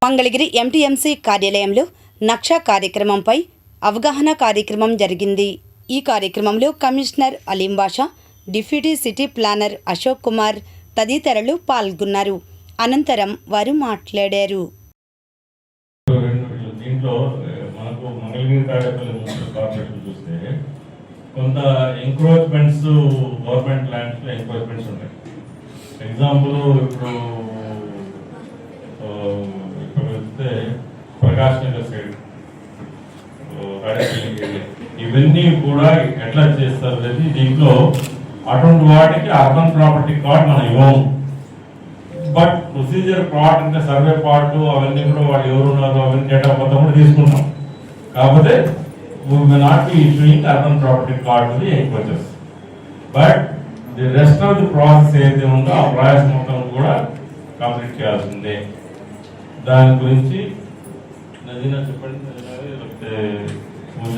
Mangalagiri MTMC కార్యాలయంలో నక్షా కార్యక్రమంపై అవగాహన కార్యక్రమం జరిగింది. ఈ కార్యక్రమంలో commissioner Aleem Basha, deputy city planner Ashok Kumar తదితరులు పాల్గొన్నారు. అనంతరం వారు మాట్లాడారు. దీంట్లో మనకు మంగళగిరి తాడేపల్లి మున్సిపల్ కార్పొరేషన్ చూస్తే కొంత ఎంక్రోచ్మెంట్స్ గవర్నమెంట్ ల్యాండ్స్లో ఎంక్రోచ్మెంట్స్ ఉంటాయి. ఎగ్జాంపుల్ ఇప్పుడు వస్తే ప్రకాశ్ నగర్ సైడ్ ఇవన్నీ కూడా ఎట్లా చేస్తారు అనేది దీంట్లో అటువంటి వాటికి అర్బన్ ప్రాపర్టీ కార్డ్ మనం ఇవ్వము. బట్ ప్రొసీజర్ పార్ట్ అంటే సర్వే పార్ట్ అవన్నీ కూడా వాళ్ళు ఎవరున్నారు అవన్నీ డేటా మొత్తం కూడా తీసుకుంటాం. కాకపోతే we may not be issuing urban property card to the encroachers. But the rest of the process ఏదైతే ఉందో ఆ ప్రాసెస్ మొత్తం కూడా కంప్లీట్ చేయాల్సిందే. దాని గురించి నదీనా చెప్పండి, లేకపోతే పూజ